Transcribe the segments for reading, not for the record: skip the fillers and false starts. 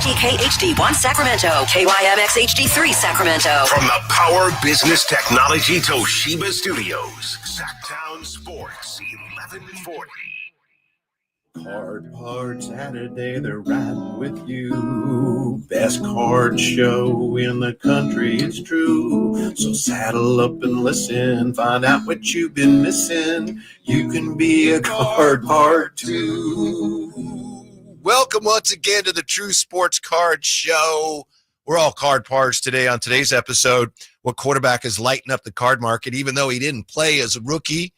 WHTK HD1 Sacramento, KYMX HD3 Sacramento. From the Power Business Technology Toshiba Studios, Sacktown Sports 1140. Card Part Saturday, they're riding with you. Best card show in the country, it's true. So saddle up and listen, find out what you've been missing. You can be a card part too. Welcome once again to the True Sports Card Show. We're all card parts today. On today's episode, what quarterback is lighting up the card market, even though he didn't play as a rookie?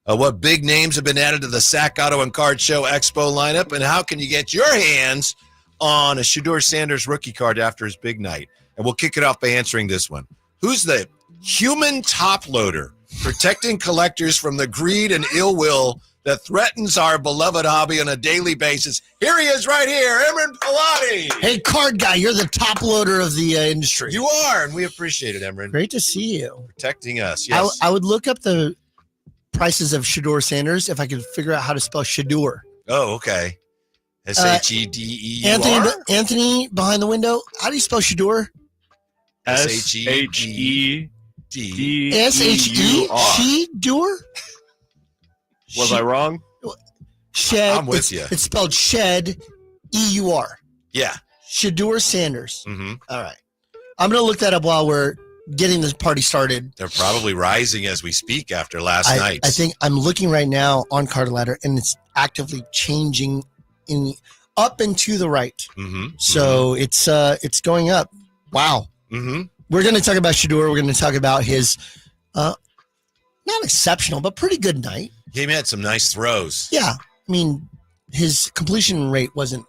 What big names have been added to the Sack Auto and Card Show Expo lineup, and how can you get your hands on a Shedeur Sanders rookie card after his big night? And we'll kick it off by answering this one. Who's the human top loader protecting collectors from the greed and ill will that threatens our beloved hobby on a daily basis? Here he is right here, Emran Pilati. Hey, card guy, you're the top loader of the industry. You are, and we appreciate it, Emran. Great to see you. Protecting us, yes. I would look up the prices of Shedeur Sanders if I could figure out how to spell Shedeur. Oh, okay. Shedeur. Anthony behind the window. How do you spell Shedeur? Shedeur. Shedeur? Was I wrong? Shed. I'm with you. It's spelled Shed, E-U-R. Yeah. Shedeur Sanders. Mm-hmm. All right. I'm going to look that up while we're getting this party started. They're probably rising as we speak after last night. I think I'm looking right now on Card Ladder, and it's actively changing up and to the right. Mm-hmm. So it's going up. Wow. Mm-hmm. We're going to talk about Shedeur. We're going to talk about his not exceptional, but pretty good night. He had some nice throws. Yeah. I mean, his completion rate wasn't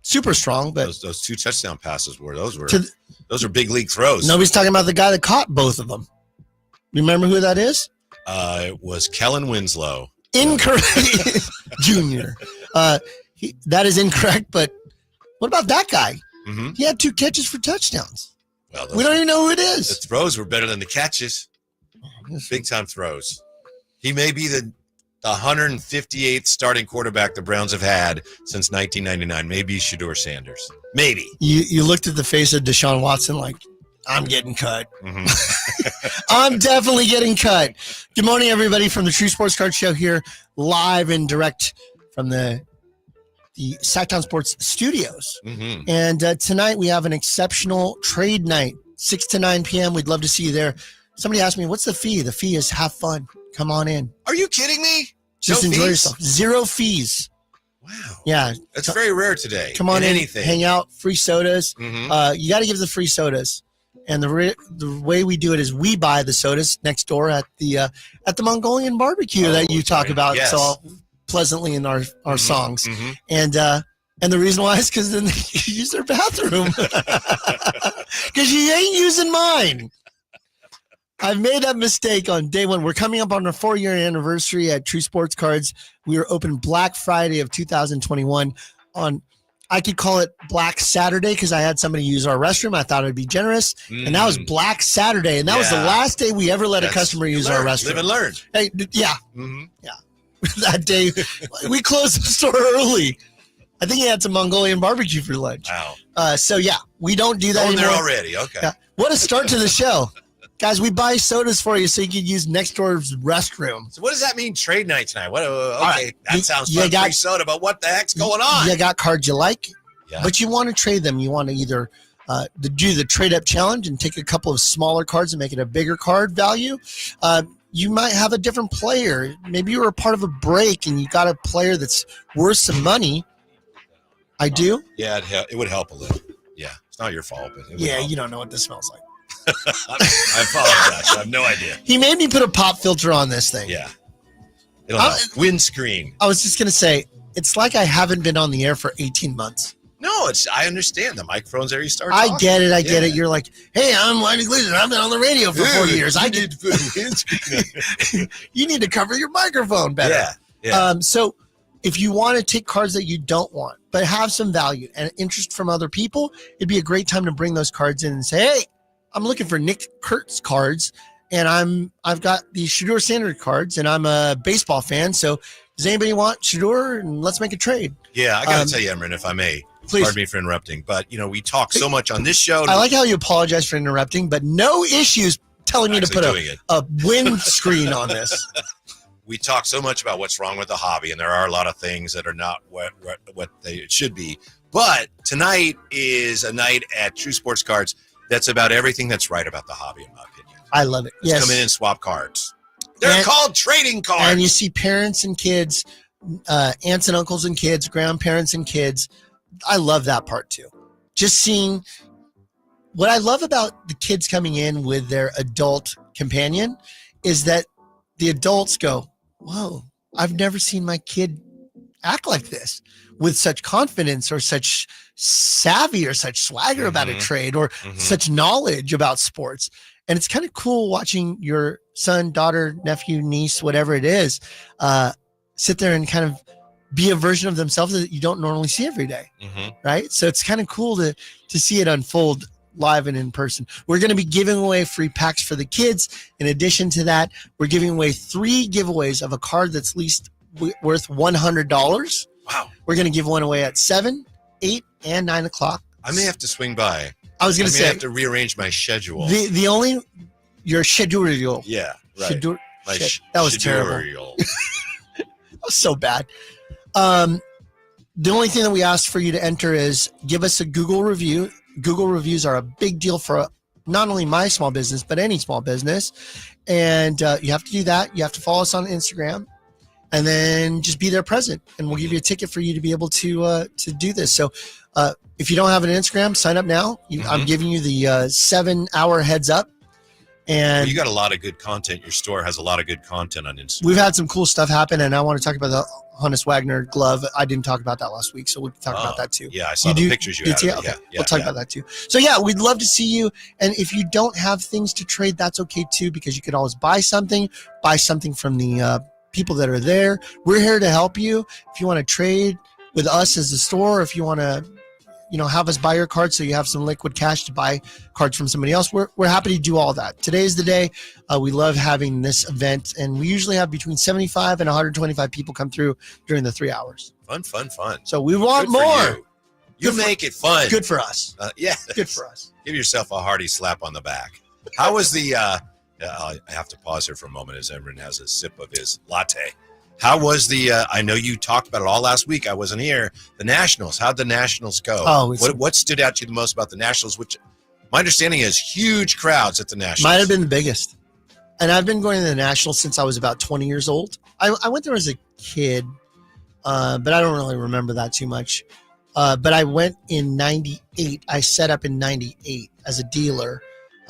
super strong, but those two touchdown passes those are big league throws. Nobody's talking about the guy that caught both of them. Remember who that is? It was Kellen Winslow. Incorrect. Junior. That is incorrect, but what about that guy? Mm-hmm. He had 2 catches for touchdowns. Well, we don't even know who it is. The throws were better than the catches. Big time throws. He may be the 158th starting quarterback the Browns have had since 1999. Maybe Shedeur Sanders. Maybe. You looked at the face of Deshaun Watson like, I'm getting cut. Mm-hmm. I'm definitely getting cut. Good morning, everybody, from the True Sports Card Show here, live and direct from the Sacktown Sports Studios. Mm-hmm. And tonight we have an exceptional trade night, 6 to 9 p.m. We'd love to see you there. Somebody asked me, what's the fee? The fee is have fun. Come on in. Are you kidding me? Just no enjoy fees? Yourself. 0 fees. Wow. Yeah. That's very rare today. Come on in, anything. hang out, free sodas. Mm-hmm. You got to give the free sodas. And the way we do it is we buy the sodas next door at the Mongolian barbecue that you talk about so pleasantly in our mm-hmm. songs. Mm-hmm. And the reason why is because then they use their bathroom. Because you ain't using mine. I've made that mistake on day one. We're coming up on our 4-year anniversary at True Sports Cards. We were open Black Friday of 2021 on, I could call it Black Saturday because I had somebody use our restroom. I thought it'd be generous. And that was Black Saturday. And that was the last day we ever let a customer use our restroom. Live and learn. Hey, yeah. Mm-hmm. Yeah. That day, we closed the store early. I think he had some Mongolian barbecue for lunch. Wow. So, yeah, we don't do that anymore. There already. Okay. Yeah. What a start to the show. Guys, we buy sodas for you so you can use next door's restroom. So what does that mean, trade night tonight? Right. That sounds fun, free soda, but what the heck's going on? You got cards you like, yeah. But you want to trade them. You want to either do the trade-up challenge and take a couple of smaller cards and make it a bigger card value. You might have a different player. Maybe you were a part of a break and you got a player that's worth some money. I do? Yeah, it would help a little. Yeah, it's not your fault. But you don't know what this smells like. I apologize. I have no idea. He made me put a pop filter on this thing. Yeah. It'll help. Windscreen. I was just going to say, it's like I haven't been on the air for 18 months. No, I understand. The microphone's there. You start talking. I get it. You're like, hey, I'm Whitey Gleason. I've been on the radio for 4 years. I need to put windscreen. You need to cover your microphone better. Yeah. So if you want to take cards that you don't want, but have some value and interest from other people, it'd be a great time to bring those cards in and say, hey, I'm looking for Nick Kurtz cards, and I've got these Shedeur Sanders cards, and I'm a baseball fan. So does anybody want Shedeur? And let's make a trade. Yeah, I got to tell you, Emran, if I may, Please. Pardon me for interrupting, but we talk so much on this show. I like how you apologize for interrupting, but no issues telling me to put a windscreen on this. We talk so much about what's wrong with the hobby, and there are a lot of things that are not what they should be. But tonight is a night at True Sports Cards that's about everything that's right about the hobby, in my opinion. I love it. Let's come in and swap cards. They're called trading cards. And you see parents and kids, aunts and uncles and kids, grandparents and kids. I love that part too. Just seeing what I love about the kids coming in with their adult companion is that the adults go, whoa, I've never seen my kid act like this with such confidence or such savvy or such swagger about a trade or such knowledge about sports. And it's kind of cool watching your son, daughter, nephew, niece, whatever it is, sit there and kind of be a version of themselves that you don't normally see every day. Right. So it's kind of cool to see it unfold live and in person. We're going to be giving away free packs for the kids. In addition to that, we're giving away 3 giveaways of a card that's least worth $100. Wow. We're going to give one away at 7, 8, and 9 o'clock. I may have to swing by. I was going to say, I have to rearrange my schedule. Your schedule. Yeah, right. That was terrible. That was so bad. The only thing that we asked for you to enter is give us a Google review. Google reviews are a big deal for not only my small business, but any small business. And you have to do that. You have to follow us on Instagram and then just be there present. And we'll give you a ticket for you to be able to do this. So if you don't have an Instagram, sign up now. I'm giving you the 7-hour heads up. And you got a lot of good content. Your store has a lot of good content on Instagram. We've had some cool stuff happen, and I want to talk about the Honus Wagner glove. I didn't talk about that last week, so we'll talk about that too. Yeah, I saw the pictures you had. Okay. We'll talk about that too. So yeah, we'd love to see you. And if you don't have things to trade, that's okay too, because you could always buy something from the people that are there. We're here to help you. If you want to trade with us as a store, if you want to have us buy your cards so you have some liquid cash to buy cards from somebody else, we're happy to do all that. Today's the day. We love having this event, and we usually have between 75 and 125 people come through during the 3 hours. Fun. So we want more. You make it fun. Good for us. Yeah. Good for us. Give yourself a hearty slap on the back. How was the I have to pause here for a moment as Emran has a sip of his latte. How was the I know you talked about it all last week. I wasn't here. The Nationals. How'd the Nationals go? What stood out to you the most about the Nationals, which my understanding is huge crowds at the Nationals? Might have been the biggest. And I've been going to the Nationals since I was about 20 years old. I went there as a kid, but I don't really remember that too much. But I went in 98. I set up in 98 as a dealer.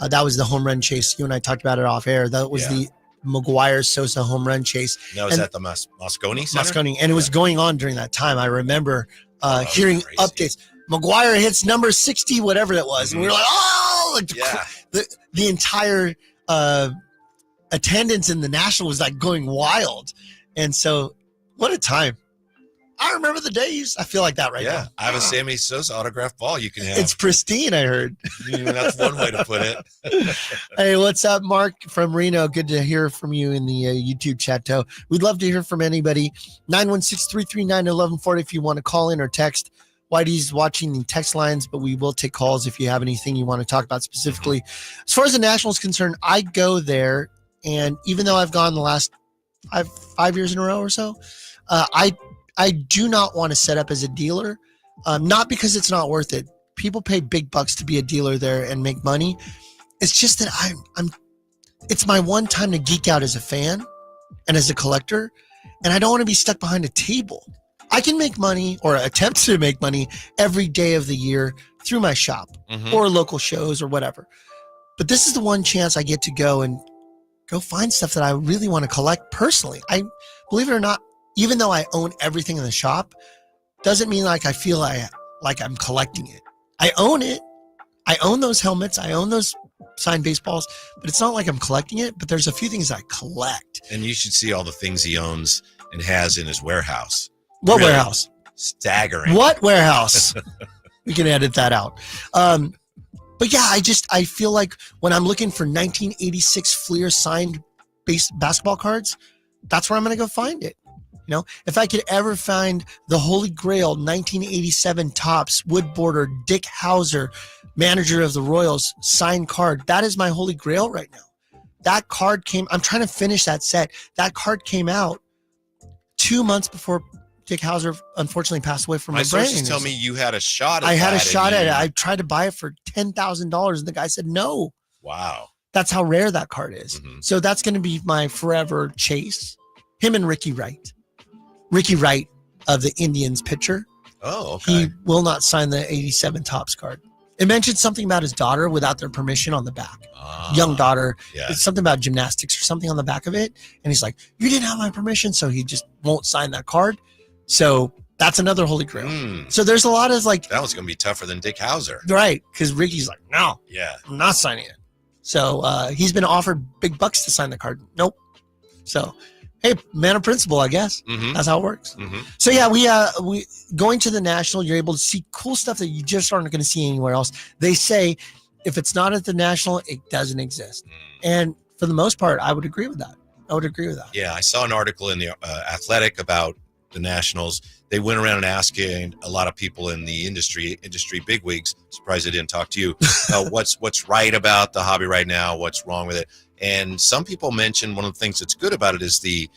That was the home run chase. You and I talked about it off air. That was the McGuire-Sosa home run chase. That was at the Moscone Center? Moscone. And it was going on during that time. I remember hearing updates. McGuire hits number 60, whatever that was. And we were like, the entire attendance in the National was like going wild. And so what a time. I remember the days. I feel like that now. Yeah, I have a Sammy Sosa autographed ball you can have. It's pristine, I heard. That's one way to put it. Hey, what's up, Mark from Reno? Good to hear from you in the YouTube chat, too. We'd love to hear from anybody. 916-339-1140 if you want to call in or text. Whitey's watching the text lines, but we will take calls if you have anything you want to talk about specifically. As far as the Nationals is concerned, I go there, and even though I've gone the last 5 years in a row or so, I do not want to set up as a dealer, not because it's not worth it. People pay big bucks to be a dealer there and make money. It's just that it's my one time to geek out as a fan and as a collector, and I don't want to be stuck behind a table. I can make money or attempt to make money every day of the year through my shop or local shows or whatever. But this is the one chance I get to go find stuff that I really want to collect personally. I believe it or not, even though I own everything in the shop, doesn't mean like I feel like I'm collecting it. I own it. I own those helmets. I own those signed baseballs, but it's not like I'm collecting it. But there's a few things I collect. And you should see all the things he owns and has in his warehouse. What warehouse? Staggering. What warehouse? We can edit that out. But yeah, I feel like when I'm looking for 1986 Fleer signed basketball cards, that's where I'm going to go find it. If I could ever find the Holy Grail 1987 Topps wood border Dick Hauser, manager of the Royals, signed card, that is my Holy Grail right now. That card I'm trying to finish that set. That card came out 2 months before Dick Hauser unfortunately passed away from My a brain. sources tell me you had a shot at I had a that shot and at you- it. I tried to buy it for $10,000 and the guy said no. Wow. That's how rare that card is. Mhm. So that's going to be my forever chase. Him and Ricky Wright. Ricky Wright of the Indians pitcher. Oh, okay. He will not sign the 87 Topps card. It mentioned something about his daughter without their permission on the back. Young daughter. Yeah. It's something about gymnastics or something on the back of it. And he's like, you didn't have my permission. So he just won't sign that card. So that's another Holy Grail. Mm, So there's a lot of like, that was going to be tougher than Dick Hauser. right. Because Ricky's like, no, Yeah. I'm not signing it. So he's been offered big bucks to sign the card. Nope. So, hey, man of principle, I guess. Mm-hmm. That's how it works. Mm-hmm. So yeah, we going to the National, you're able to see cool stuff that you just aren't going to see anywhere else. They say if it's not at the National, it doesn't exist. And for the most part, I would agree with that. Yeah, I saw an article in the Athletic about the Nationals. They went around and asking a lot of people in the industry bigwigs. Surprised I didn't talk to you. What's right about the hobby right now? What's wrong with it? And some people mentioned one of the things that's good about it is the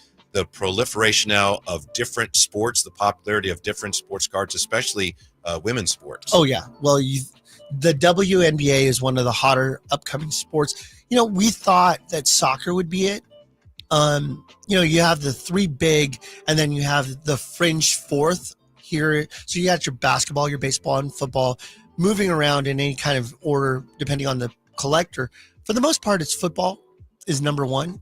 proliferation now of different sports, the popularity of different sports cards, especially women's sports. Oh yeah. Well, the WNBA is one of the hotter upcoming sports. We thought that soccer would be it. You have the three big, and then you have the fringe fourth here. So you got your basketball, your baseball, and football moving around in any kind of order, depending on the collector. For the most part, it's football is number one.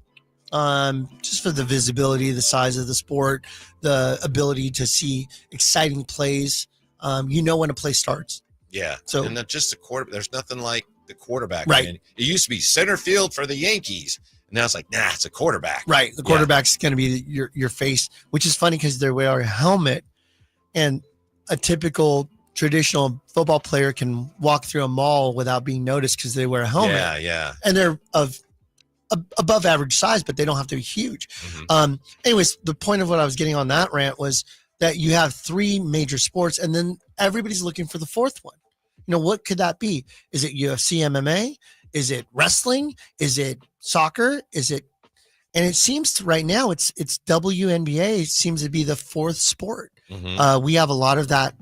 Just for the visibility, the size of the sport, the ability to see exciting plays. When a play starts. Yeah. So- and not just the quarterback. There's nothing like the quarterback. Right. Man. It used to be center field for the Yankees. Now it's like, nah, it's a quarterback. Right. The quarterback's going to be your face, which is funny because they wear a helmet, and a typical traditional football player can walk through a mall without being noticed because they wear a helmet. Yeah, yeah. And they're of above average size, but they don't have to be huge. Mhm. Anyways, the point of what I was getting on that rant was that you have three major sports, and then everybody's looking for the fourth one. What could that be? Is it UFC MMA? Is it wrestling? Is it soccer? And it seems right now it's WNBA seems to be the fourth sport. Mhm. We have a lot of that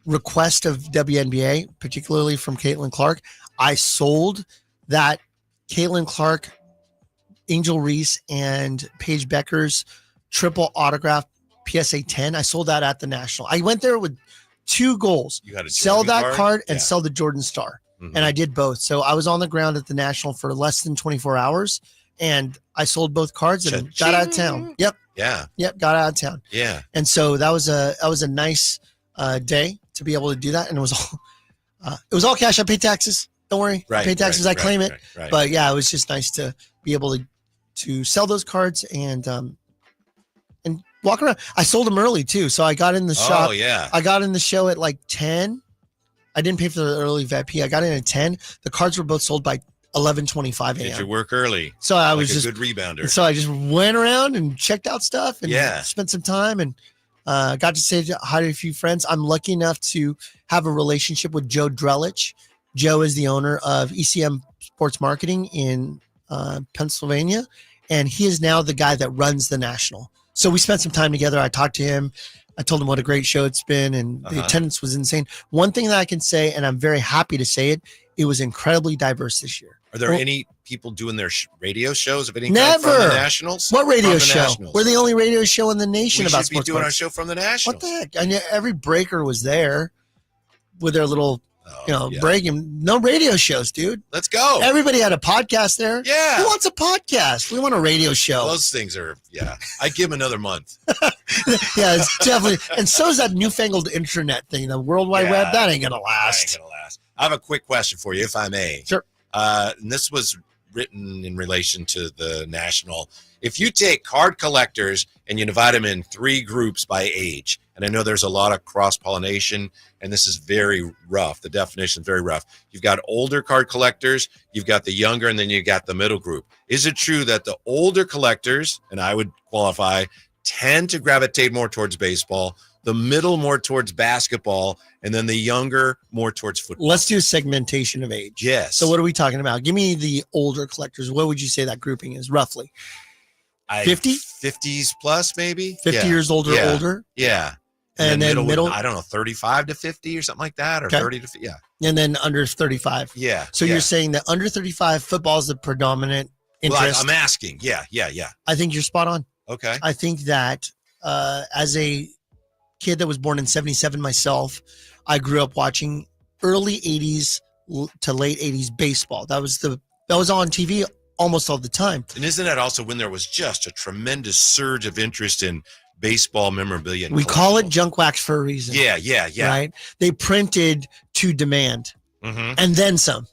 request of WNBA, particularly from Caitlin Clark. I sold that Caitlin Clark, Angel Reese, and Paige Becker's triple autograph PSA 10. I sold that at the National. I went there with two goals: You had a sell Jordan that card and Yeah. sell the Jordan Star. Mhm. And I did both. So I was on the ground at the National for less than 24 hours, and I sold both cards and got out of town. Yep, Yeah, got out of town. yeah. And so that was a nice day to be able to do that. And it was all cash. I paid taxes. Don't worry, Right. I paid taxes. right, I claim right, it. Right. But yeah, it was just nice to be able to sell those cards and walk around. I sold them early too, so I got in the shop. Oh yeah. I got in the show at like 10. I didn't pay for the early VIP. I got in at 10. The cards were both sold by 11:25 Did you a.m. work early? So I Like was a just good rebounder. so I just went around and checked out stuff and Yeah. spent some time and got to say hi to a few friends. I'm lucky enough to have a relationship with Joe Drelich. Joe is the owner of ECM Sports Marketing in Pennsylvania, and he is now the guy that runs the National. So we spent some time together. I talked to him. I told him what a great show it's been, and the attendance was insane. One thing that I can say, and I'm very happy to say it, it was incredibly diverse this year. Are there Well- any people doing their radio shows of any kind Never. from the Nationals? What radio From the show? Nationals. We're the only radio show in the nation We about should be sports doing our cards. show from the Nationals. What the heck? I know every breaker was there with their little, Oh, yeah. breaking. No radio shows, dude. Let's go. Everybody had a podcast there. Yeah. Who wants a podcast? We want a radio show. Those things are, yeah. I give them another month. Yeah, it's definitely. And so is that newfangled internet thing, the World Wide Yeah. Web. That ain't gonna That last. ain't gonna last. I have a quick question for you, if I may. Sure. And this was written in relation to the National. If you take card collectors and you divide them in three groups by age, and I know there's a lot of cross-pollination, and this is very rough. The definition is very rough. You've got older card collectors, you've got the younger, and then you got the middle group. Is it true that the older collectors, and I would qualify, tend to gravitate more towards baseball, the middle more towards basketball, and then the younger more towards football. Let's do a segmentation of age. Yes. So what are we talking about? Give me the older collectors. What would you say that grouping is roughly? 50? 50s plus, maybe? 50 years older, older? Yeah. And then middle, I don't know, 35 to 50 or something like that, or 30 to 50. Yeah. And then under 35. Yeah. So you're saying that under 35, football is the predominant interest. Well, I'm asking. Yeah. I think you're spot on. Okay. I think that as a kid that was born in 77 myself, I grew up watching early 80s to late 80s baseball. That was on TV almost all the time. And isn't that also when there was just a tremendous surge of interest in baseball memorabilia? We call it junk wax for a reason. Yeah. Right? They printed to demand Mm-hmm. and then some.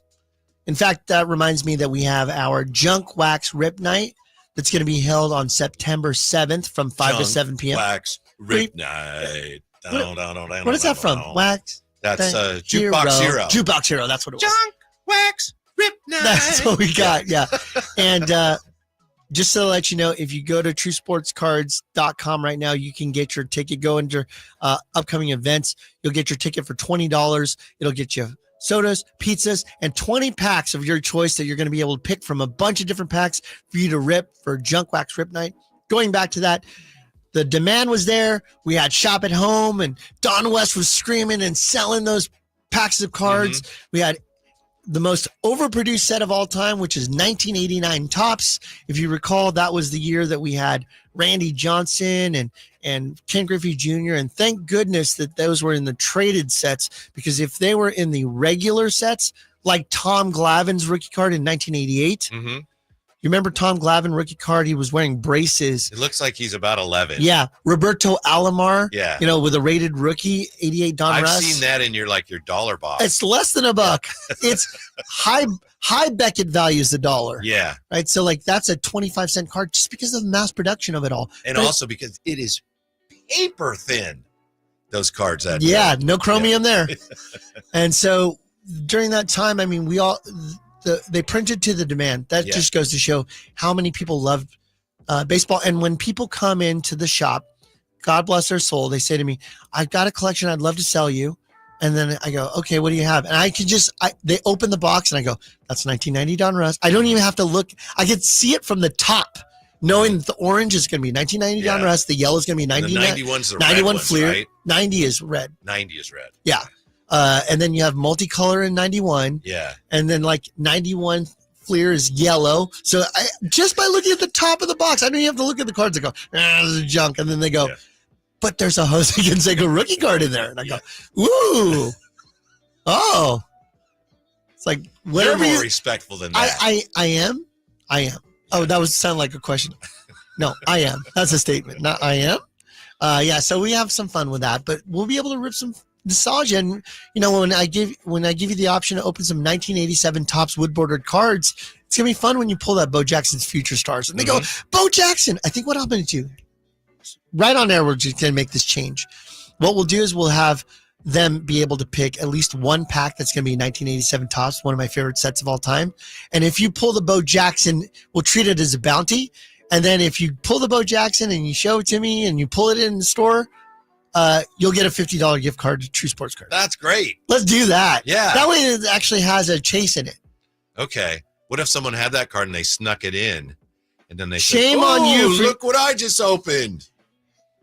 In fact, that reminds me that we have our junk wax rip night that's going to be held on September 7th from 5 to 7 p.m. Wax Rip Night. What is that from? Wax? That's Jukebox Hero. Jukebox Hero, that's what it was. Junk Wax Rip Night. That's what we got, yeah. And just to let you know, if you go to truesportscards.com right now, you can get your ticket. Go into upcoming events. You'll get your ticket for $20. It'll get you sodas, pizzas, and 20 packs of your choice that you're going to be able to pick from a bunch of different packs for you to rip for Junk Wax Rip Night. Going back to that, the demand was there. We had Shop at Home, and Don West was screaming and selling those packs of cards. We had the most overproduced set of all time, which is 1989 Topps. If you recall, that was the year that we had Randy Johnson and Ken Griffey Jr. And thank goodness that those were in the traded sets, because if they were in the regular sets, like Tom Glavine's rookie card in 1988, you remember Tom Glavine rookie card? He was wearing braces. It looks like he's about 11. Yeah. Roberto Alomar, Yeah. with a rated rookie, 88 Don I've Russ. seen that in your dollar box. It's less than $1. It's high Beckett values $1. Yeah. Right. So that's a 25-cent card just because of the mass production of it all. And But- also because it is paper thin, those cards. No chromium there. And so during that time, I mean, they printed to the demand. That just goes to show how many people love baseball. And when people come into the shop, God bless their soul, they say to me, I've got a collection I'd love to sell you. And then I go, okay, what do you have? And I can they open the box and I go, that's 1990 Don Russ. I don't even have to look. I can see it from the top, knowing that the orange is going to be 1990 Don Russ. The yellow is going to be 91's the 91 red Fleer. ones, right? 90 is red. 90 is red. Yeah. And then you have multicolor in 91. Yeah. And then 91 Fleer is yellow. So just by looking at the top of the box, I don't even have to look at the cards. I go, this is junk. And then they go, but there's a Jose Canseco rookie card in there. And I go, ooh. Oh. It's like, whatever. You're more respectful than that. I am. Oh, that was sound like a question. No, I am. That's a statement. Not I am. Yeah. So we have some fun with that, but we'll be able to rip some nostalgia. And when I give you the option to open some 1987 Topps wood bordered cards, it's gonna be fun when you pull that Bo Jackson's Future Stars and they go, Bo Jackson. I think what I'm gonna do right on there, we're just gonna make this change. What we'll do is we'll have them be able to pick at least one pack that's gonna be 1987 Topps, one of my favorite sets of all time. And if you pull the Bo Jackson, we'll treat it as a bounty. And then if you pull the Bo Jackson and you show it to me and you pull it in the store, you'll get a $50 gift card to True Sports Cards. That's great. Let's do that. Yeah. That way it actually has a chase in it. Okay. What if someone had that card and they snuck it in, and then they Shame said, on you. Look what I just opened.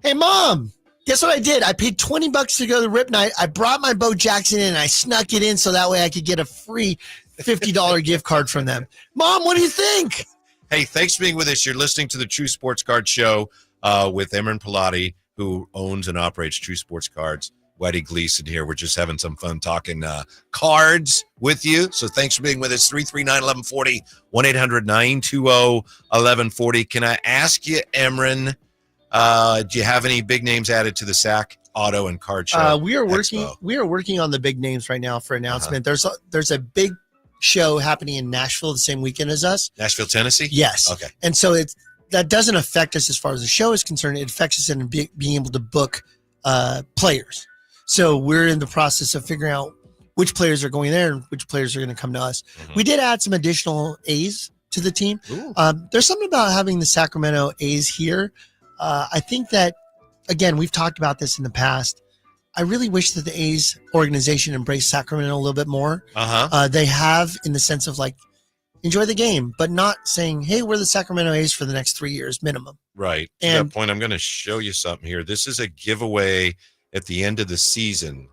Hey, Mom, guess what I did? I paid $20 to go to the Rip Night. I brought my Bo Jackson in and I snuck it in so that way I could get a free $50 gift card from them. Mom, what do you think? Hey, thanks for being with us. You're listening to the True Sports Card Show with Emran Pilati, who owns and operates True Sports Cards. Whitey Gleason here. We're just having some fun talking cards with you. So thanks for being with us. 339-1140, 1-800-920-1140. Can I ask you, Emran, do you have any big names added to the SAC Auto and Card Show? We are working on the big names right now for announcement. There's a big show happening in Nashville the same weekend as us. Nashville, Tennessee? Yes. Okay. And so that doesn't affect us as far as the show is concerned. It affects us in being able to book players. So we're in the process of figuring out which players are going there and which players are going to come to us. Mm-hmm. We did add some additional A's to the team. There's something about having the Sacramento A's here I think that, again, we've talked about this in the past. I really wish that the A's organization embraced Sacramento a little bit more. They have, in the sense of like, enjoy the game, but not saying, hey, we're the Sacramento A's for the next 3 years minimum. Right. To And- that point, I'm going to show you something here. This is a giveaway at the end of the season.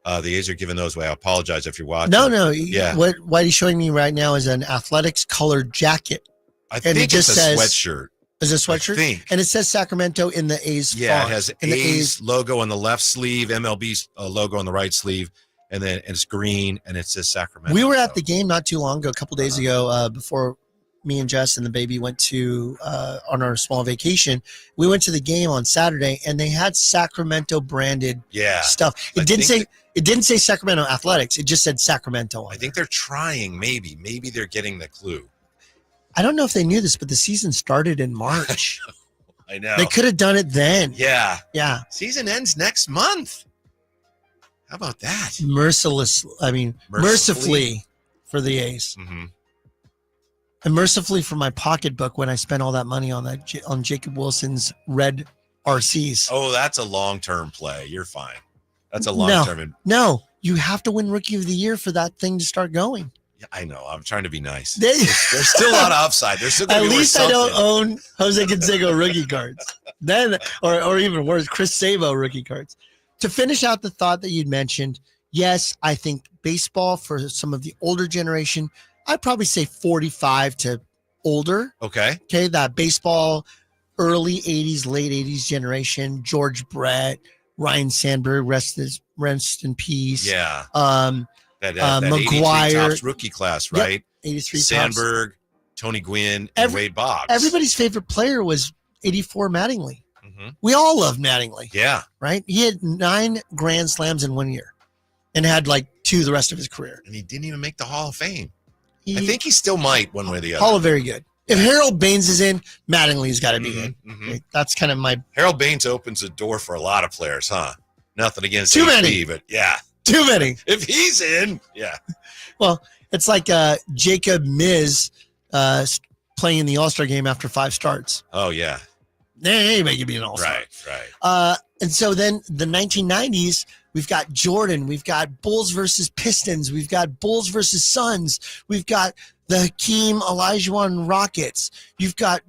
The A's are giving those away. I apologize if you're watching. No. Yeah. What he's showing me right now is an athletics colored jacket. I and think it just it's a says- sweatshirt. Is it a sweatshirt? I think. And it says Sacramento in the A's Yeah, font. it has in the A's logo on the left sleeve, MLB's logo on the right sleeve, and then it's green and it says Sacramento. We were at So- the game not too long ago, a couple days ago, before me and Jess and the baby went to on our small vacation. We went to the game on Saturday, and they had Sacramento branded Yeah. stuff. I It didn't say Sacramento Athletics. It just said Sacramento on I think they're trying, maybe they're getting the clue. I don't know if they knew this, but the season started in March. I know. They could have done it then. Yeah. Yeah. Season ends next month. How about that? Mercifully for the A's. Mm-hmm. And mercifully for my pocketbook when I spent all that money on on Jacob Wilson's red RCs. Oh, that's a long-term play. You're fine. That's a long-term. No, you have to win Rookie of the Year for that thing to start going. Yeah, I know. I'm trying to be nice. They- There's still a lot of upside. There's still At gonna be least worth I don't something. own Jose Canseco rookie cards. Then, or even worse, Chris Sabo rookie cards. To finish out the thought that you'd mentioned, yes, I think baseball for some of the older generation, I'd probably say 45 to older. Okay. Okay, that baseball, early 80s, late 80s generation, George Brett, Ryan Sandberg, rest in peace. Yeah. That McGuire. 83 Topps rookie class, Yep. right? 83 Topps. Sandberg, Tony Gwynn, and Wade Boggs. Everybody's favorite player was 84 Mattingly. Mhm. We all love Mattingly, Yeah. right? He had 9 Grand Slams in 1 year and had like 2 the rest of his career. And he didn't even make the Hall of Fame. He, I think he still might one way or the other. Hall of very good. If Harold Baines is in, Mattingly's got to be in. Mhm, mhm. Okay, that's kind of my Harold Baines opens the door for a lot of players, huh? Nothing against Too HB, many. but yeah. too many. If he's in, yeah. It's like Jacob Miz playing in the All-Star game after 5 starts. Oh, yeah. Anybody can be an All-Star. Right. And so then the 1990s, we've got Jordan, we've got Bulls versus Pistons, we've got Bulls versus Suns, we've got the Hakeem Olajuwon Rockets, you've got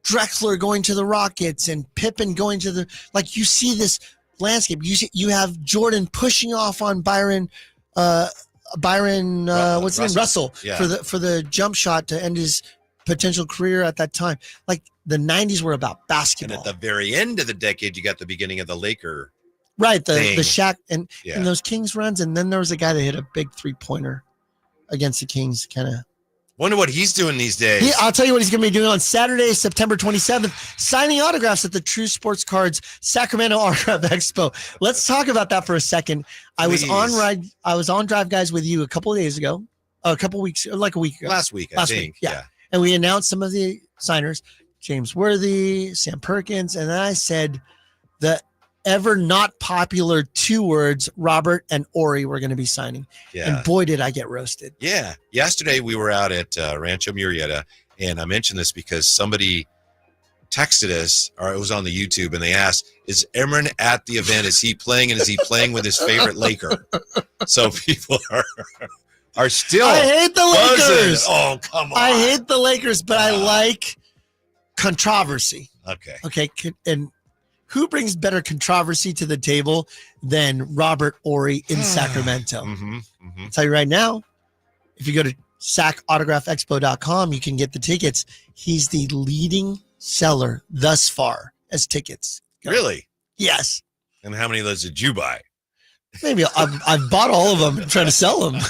Drexler going to the Rockets and Pippen going to the, like, you see this landscape. You have Jordan pushing off on Byron what's his name? Russell Yeah. for the jump shot to end his potential career at that time. Like the 90s were about And basketball. at the very end of the decade, you got the beginning of the Laker. Right, the thing. Shaq and Yeah. those Kings runs, and then there was a guy that hit a big 3-pointer against the Kings. Kind of. Wonder what he's doing these days. I'll tell you what he's going to be doing on Saturday, September 27th, signing autographs at the True Sports Cards Sacramento Autograph Expo. Let's talk about that for a second. I was on Drive Guys with you a couple of days ago, a couple weeks, like a week ago. Last week, I think. yeah. And we announced some of the signers, James Worthy, Sam Perkins, and then I said the ever not popular 2 words, Robert and Ori, were going to be signing. Yeah. And boy, did I get roasted. Yeah. Yesterday, we were out at Rancho Murrieta, and I mentioned this because somebody texted us, or it was on the YouTube, and they asked, is Emron at the event? Is he playing, and is he playing with his favorite Laker? So people are still I hate the buzzing. Lakers. Oh, come on. I hate the Lakers, but I like controversy. Okay. Okay. And who brings better controversy to the table than Robert Ori in Sacramento? Mm-hmm. Mm-hmm. I'll tell you right now, if you go to SacAutographExpo.com, you can get the tickets. He's the leading seller thus far as tickets go. Really? Yes. And how many of those did you buy? Maybe I've bought all of them and trying to sell them.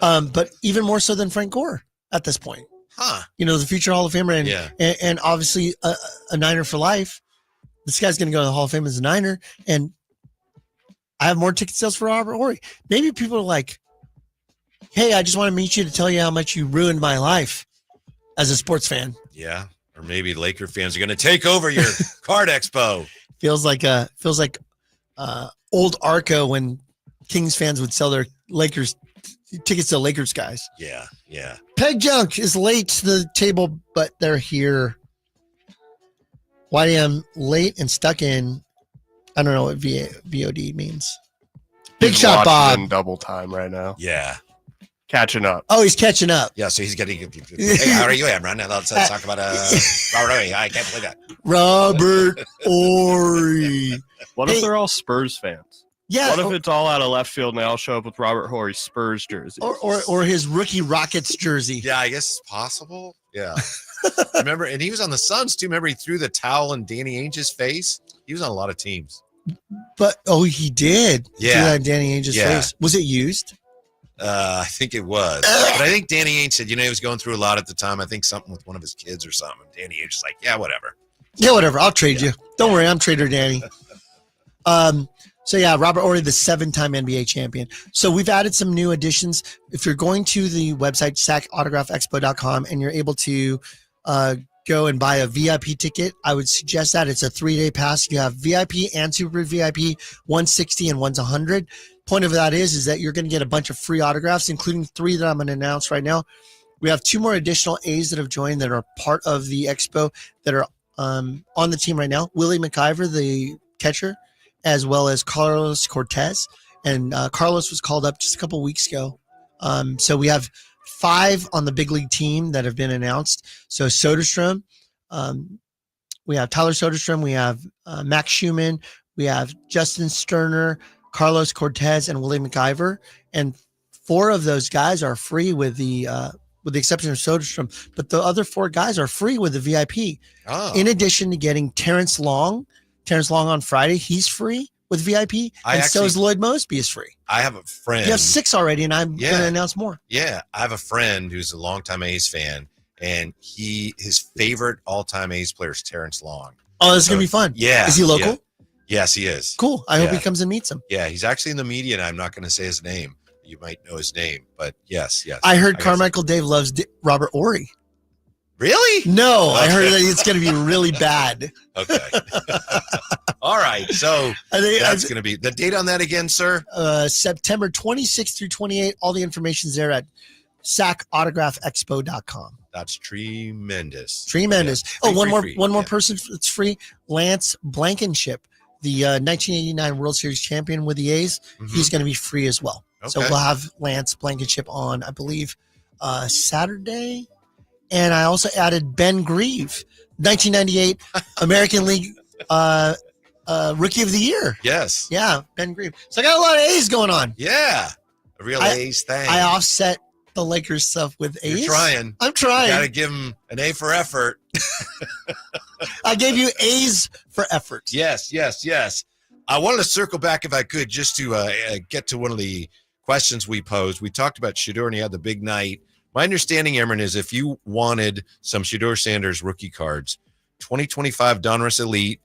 But even more so than Frank Gore at this point. Huh. You know, the future Hall of Famer and, Yeah. and obviously a Niner for life. This guy's going to go to the Hall of Fame as a Niner. And I have more ticket sales for Robert Horry. Maybe people are like, hey, I just want to meet you to tell you how much you ruined my life as a sports fan. Yeah. Or maybe Laker fans are going to take over your card expo. Feels like old Arco when Kings fans would sell their Lakers tickets to Lakers guys. Yeah. Yeah. Peg Junk is late to the table, but they're here. YDM late and stuck in. I don't know what VOD means. Big He's shot, watching Bob. in double time right now. Yeah. Catching up. Oh, he's catching up. Yeah, so he's getting. Hey, how are you, Amron? Let's talk about Robert Ory. I can't believe that. Robert Ory. What Hey. if they're all Spurs fans? Yeah. What if it's all out of left field and they all show up with Robert Horry's Spurs jersey? or his rookie Rockets jersey. Yeah, I guess it's possible. Yeah. Remember, and he was on the Suns too. Remember, he threw the towel in Danny Ainge's face. He was on a lot of teams. But he did. Yeah. Do that in Danny Ainge's Yeah. face. Was it used? I think it was. But I think Danny Ainge said, he was going through a lot at the time. I think something with one of his kids or something. Danny Ainge was like, yeah, whatever. Yeah, whatever. I'll trade you. Don't worry, I'm Trader Danny. So yeah, Robert Ory, the 7-time NBA champion. So we've added some new additions. If you're going to the website sacautographexpo.com and you're able to go and buy a VIP ticket, I would suggest that. It's a 3-day pass. You have VIP and Super VIP, 160 and one's 100. Point of that is that you're going to get a bunch of free autographs, including 3 that I'm going to announce right now. We have 2 more additional A's that have joined that are part of the expo that are on the team right now. Willie McIver, the catcher, as well as Carlos Cortez. And Carlos was called up just a couple weeks ago. So we have 5 on the big league team that have been announced. So Soderstrom, we have Tyler Soderstrom, we have Max Schumann, we have Justin Sterner, Carlos Cortez, and Willie McIver. And 4 of those guys are free with the exception of Soderstrom, but the other 4 guys are free with the VIP. Oh. In addition to getting Terrence Long on Friday, he's free with VIP, so is Lloyd Mosby is free. I have a friend. You have 6 already, and I'm going to announce more. Yeah, I have a friend who's a longtime A's fan, and his favorite all-time A's player is Terrence Long. Oh, this is going to be fun. Yeah. Is he local? Yeah. Yes, he is. Cool. I hope Yeah. he comes and meets him. Yeah, he's actually in the media, and I'm not going to say his name. You might know his name, but yes. I heard guess- Carmichael Dave loves Robert Ory. Really? No, I heard Okay. that it's going to be really bad. Okay. All right. So I think that's going to be the date on that again, sir. September 26th through 28th. All the information's there at sacautographexpo.com. That's tremendous. Tremendous. Yeah. One more Yeah. person that's free. Lance Blankenship, the 1989 World Series champion with the A's. Mhm. He's going to be free as well. So Okay. we'll have Lance Blankenship on, I believe, Saturday. And I also added Ben Grieve, 1998 American League Rookie of the Year. Yes. Yeah, Ben Grieve. So I got a lot of A's going on. Yeah. A real A's thing. I offset the Lakers stuff with A's. You're trying. I'm trying. Got to give him an A for effort. I gave you A's for effort. Yes. I wanted to circle back if I could just to get to one of the questions we posed. We talked about Shedeur and he had the big night. My understanding, Emron, is if you wanted some Shedeur Sanders rookie cards, 2025 Donruss Elite,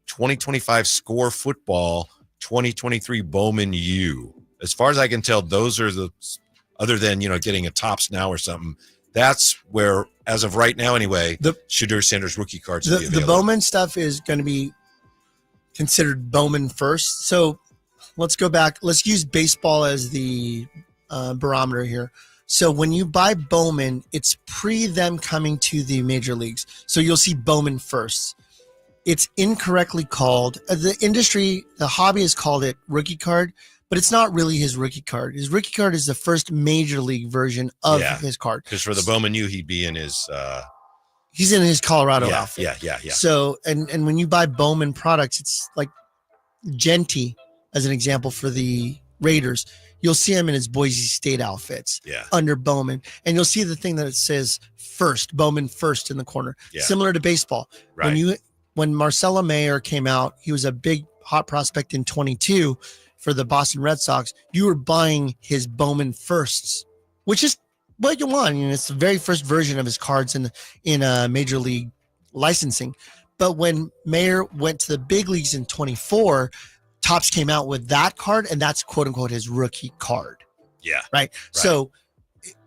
2025 Score Football, 2023 Bowman U. As far as I can tell, those are the, other than, getting a Topps now or something, that's where, as of right now anyway, the Shedeur Sanders rookie cards will be The available. Bowman stuff is going to be considered Bowman first. So let's go back. Let's use baseball as the barometer here. So when you buy Bowman, it's pre them coming to the major leagues. So you'll see Bowman first. It's incorrectly called. The industry, the hobby has called it rookie card, but it's not really his rookie card. His rookie card is the first major league version of his card. Because for the Bowman U, he'd be in his he's in his Colorado outfit. Yeah. So and when you buy Bowman products, it's like Genty as an example for the Raiders. You'll see him in his Boise State outfits under Bowman. And you'll see the thing that it says first, Bowman first in the corner. Yeah. Similar to baseball. Right. When Marcelo Mayer came out, he was a big hot prospect in 22 for the Boston Red Sox. You were buying his Bowman firsts, which is what you want. It's the very first version of his cards in major league licensing. But when Mayer went to the big leagues in 24, Topps came out with that card, and that's quote unquote his rookie card. Yeah. Right. So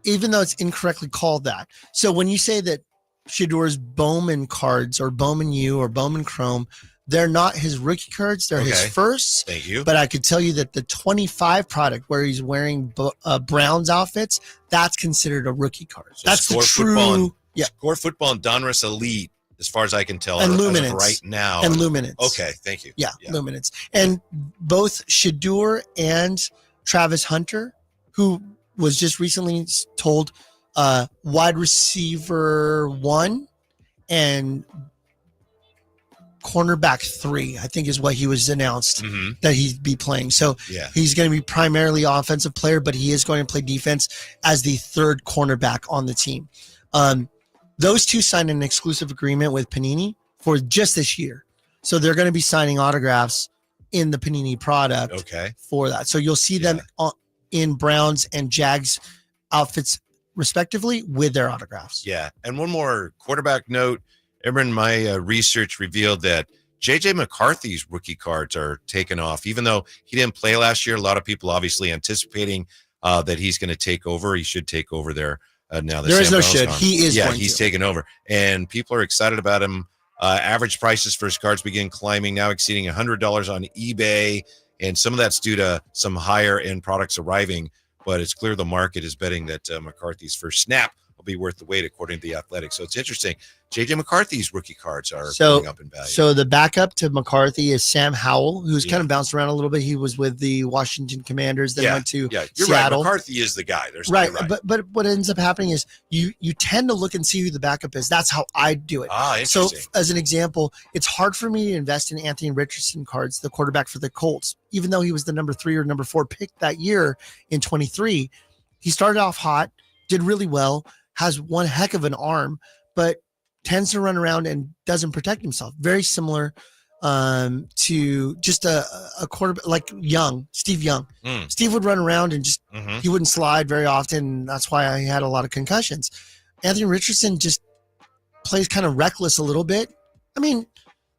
even though it's incorrectly called that. So when you say that Shedeur's Bowman cards or Bowman U or Bowman Chrome, they're not his rookie cards. They're his firsts. Thank you. But I could tell you that the 25 product where he's wearing Browns outfits, that's considered a rookie card. So that's the Score Football true. and, Score Football and Donruss Elite as far as I can tell, And as of luminance. right now. And luminance. Okay, thank you. Yeah, luminance. And both Shador and Travis Hunter, who was just recently told wide receiver 1 and cornerback 3, I think is what he was announced that he'd be playing. So Yeah. he's going to be primarily offensive player, but he is going to play defense as the third cornerback on the team. Those two signed an exclusive agreement with Panini for just this year. So they're going to be signing autographs in the Panini product Okay. for that. So you'll see them in Browns and Jags outfits respectively with their autographs. Yeah. And one more quarterback note. Emron, my research revealed that J.J. McCarthy's rookie cards are taken off. Even though he didn't play last year, a lot of people obviously anticipating that he's going to take over. He should take over there now. There is no should. He is going he's to. taken over. And people are excited about him. Average prices for his cards begin climbing, now exceeding $100 on eBay. And some of that's due to some higher end products arriving. But it's clear the market is betting that McCarthy's first snap will be worth the wait, according to the Athletic. So it's interesting. J.J. McCarthy's rookie cards are going up in value. So the backup to McCarthy is Sam Howell, who's kind of bounced around a little bit. He was with the Washington Commanders, then went to you're Seattle. right. McCarthy is the guy. Right. But what ends up happening is you tend to look and see who the backup is. That's how I do it. So Interesting. as an example, it's hard for me to invest in Anthony Richardson cards, the quarterback for the Colts, even though he was the number 3 or number 4 pick that year in 23. He started off hot, did really well, has one heck of an arm, but tends to run around and doesn't protect himself. Very similar to just a quarterback like Steve Young. Steve would run around and just he wouldn't slide very often. That's why I had a lot of concussions. Anthony Richardson just plays kind of reckless a little bit. I mean,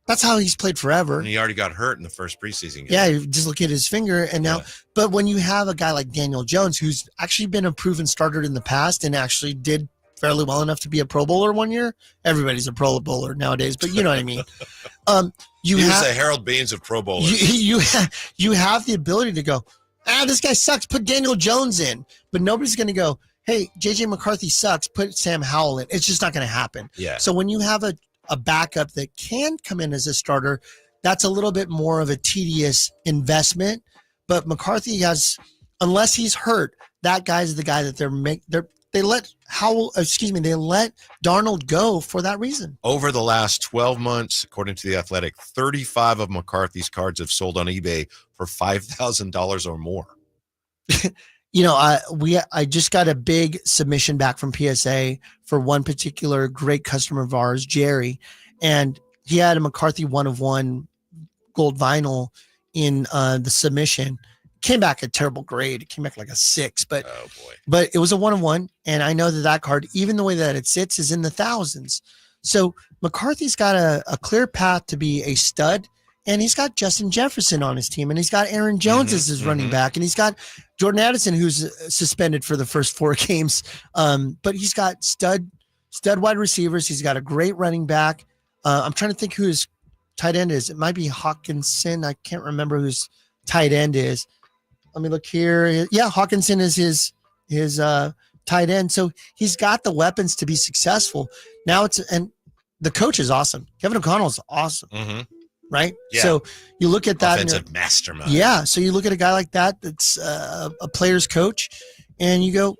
that's how he's played forever. And he already got hurt in the first preseason game. Yeah, you just look at his finger and now. But when you have a guy like Daniel Jones, who's actually been a proven starter in the past and actually did fairly well enough to be a Pro Bowler one year. Everybody's a Pro Bowler nowadays, but you know what I mean. He was the Harold Baines of Pro Bowlers. You have the ability to go, this guy sucks. Put Daniel Jones in, but nobody's going to go, hey, J.J. McCarthy sucks. Put Sam Howell in. It's just not going to happen. Yeah. So when you have a backup that can come in as a starter, that's a little bit more of a tedious investment. But McCarthy has, unless he's hurt, that guy's the guy that they let Darnold go for that reason. Over the last 12 months, according to the Athletic, 35 of McCarthy's cards have sold on eBay for $5,000 or more. I just got a big submission back from PSA for one particular great customer of ours, Jerry, and he had a McCarthy 1/1 gold vinyl in the submission. Came back a terrible grade. It came back like a 6, but it was a 1/1, and I know that card, even the way that it sits, is in the thousands. So McCarthy's got a clear path to be a stud, and he's got Justin Jefferson on his team, and he's got Aaron Jones as his running back, and he's got Jordan Addison, who's suspended for the first 4 games. But he's got stud wide receivers. He's got a great running back. I'm trying to think who his tight end is. It might be Hawkinson. I can't remember whose tight end is. Let me look here. Yeah, Hawkinson is his tight end. So he's got the weapons to be successful. Now and the coach is awesome. Kevin O'Connell's awesome. Right? Yeah. So you look at that. Offensive mastermind. Yeah. So you look at a guy like that's a player's coach, and you go,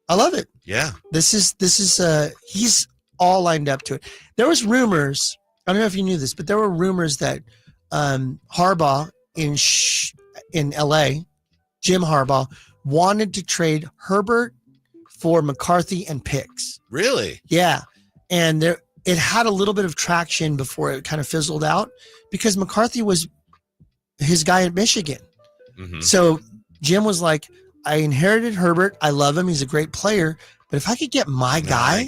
I love it. Yeah. This is he's all lined up to it. There was rumors, I don't know if you knew this, but there were rumors that Harbaugh in LA, Jim Harbaugh, wanted to trade Herbert for McCarthy and picks. Really? Yeah. And it had a little bit of traction before it kind of fizzled out because McCarthy was his guy at Michigan. So Jim was like, I inherited Herbert. I love him. He's a great player. But if I could get my guy,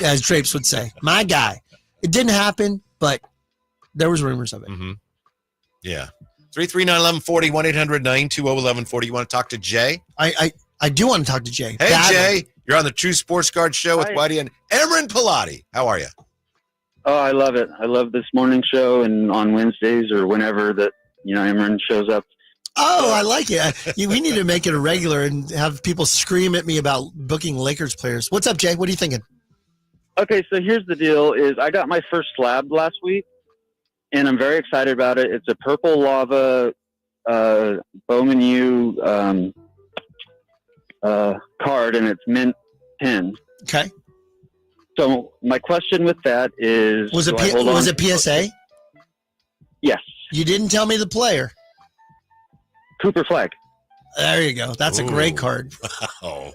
as Drapes would say, my guy. It didn't happen, but there was rumors of it. Yeah. 339-1140, 1-800-920-1140. You want to talk to Jay? I do want to talk to Jay. Hey, badly. Jay. You're on the True Sports Card Show with Whitey and Emron Pilati. How are you? Oh, I love it. I love this morning show and on Wednesdays or whenever that, Emron shows up. Oh, I like it. We need to make it a regular and have people scream at me about booking Lakers players. What's up, Jay? What are you thinking? Okay, so here's the deal: is I got my first slab last week, and I'm very excited about it. It's a purple lava Bowman U card, and it's mint 10. Okay. So my question with that is, Was it do I hold on was it to PSA? Yes, You didn't tell me the player. Cooper Flag. There you go. That's a great Ooh. card. Oh,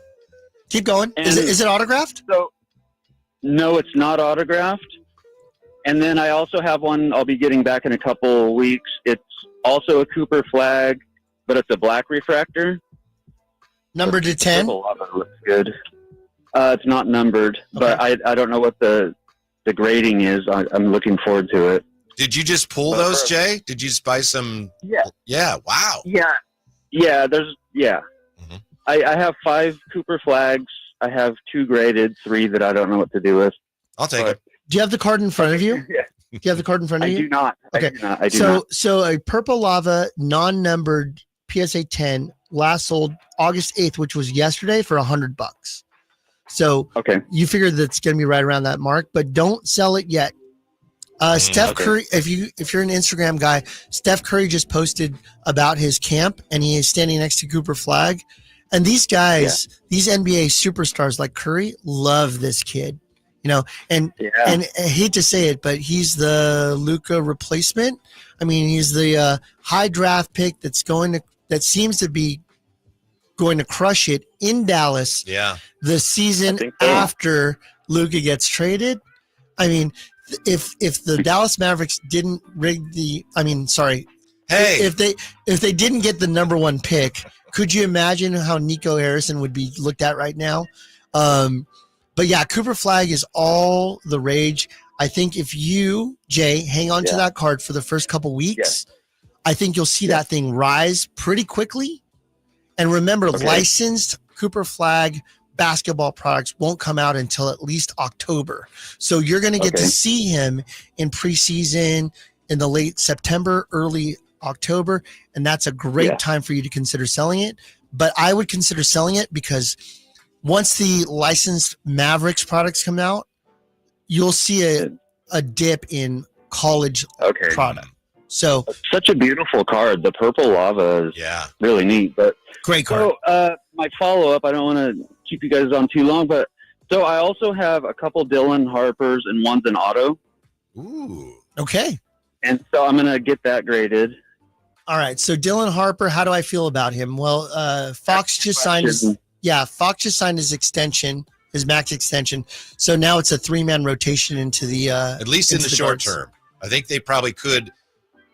Keep going. And- Is it autographed? So no, it's not autographed. And then I also have one I'll be getting back in a couple weeks. It's also a Cooper Flag, but it's a black refractor. Number to 10? Purple lava looks good. It's not numbered, but I don't know what the grading is. I'm looking forward to it. did you just pull those, Jay? Did you just buy some? Yeah. Yeah. Wow. Yeah. Mhm. I have 5 Cooper Flags. I have 2 graded, 3 that I don't know what to do with. I'll take But- it. Do you have the card in front of you? Yeah. Do you have the card in front of I you? do not. Okay. I do not. So a purple lava non-numbered PSA 10 last sold August 8th, which was yesterday, for $100. So Okay. you figure that's going to be right around that mark, but don't sell it yet. Steph okay. Curry, if you're an Instagram guy, Steph Curry just posted about his camp, and he is standing next to Cooper Flag. And these guys, these NBA superstars like Curry, love this kid. And Yeah. and I hate to say it, but he's the Luka replacement. I mean, he's the high draft pick that seems to be going to crush it in Dallas Yeah. the season I think so. after Luka gets traded. I mean, if the Dallas Mavericks didn't Hey. if they didn't get the number 1 pick, could you imagine how Nico Harrison would be looked at right now? But yeah, Cooper Flag is all the rage. I think if you, Jay, hang on to Yeah. that card for the first couple weeks, I think you'll see that thing rise pretty quickly. And remember, Okay. licensed Cooper Flag basketball products won't come out until at least October. So you're going to get to Okay. see him in preseason in the late September, early October. And that's a great Yeah. time for you to consider selling it. But I would consider selling it because once the licensed Mavericks products come out, you'll see a dip in college Okay. product. So Such a beautiful card. The purple lava is Yeah. really neat. But great card. so my follow-up, I don't want to keep you guys on too long, but so I also have a couple Dylan Harpers and one's an auto. Ooh. Okay. And so I'm going to get that graded. All right. So Dylan Harper, how do I feel about him? Well, Fox just signed his extension, his max extension. So now it's a 3-man rotation into the At least in the short term. I think they probably could,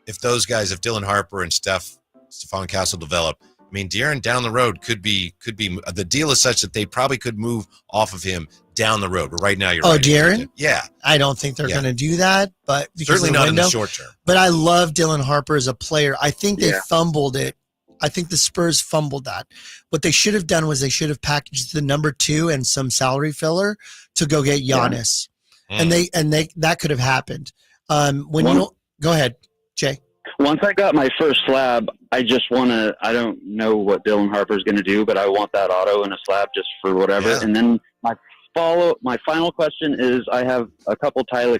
if those guys, if Dylan Harper and Stephon Castle develop. I mean, De'Aaron down the road could be. The deal is such that they probably could move off of him down the road. But right now, you're Oh, right. De'Aaron? Yeah, I don't think they're Yeah. going to do that, but because certainly of the not in window. the short term. But I love Dylan Harper as a player. I think they Yeah. fumbled it. I think the Spurs fumbled that. What they should have done was they should have packaged the number 2 and some salary filler to go get Giannis, and they that could have happened. Go ahead, Jay. Once I got my first slab, I just want to, I don't know what Dylan Harper's going to do, but I want that auto in a slab just for whatever. Yeah. And then my final question is I have a couple Tyler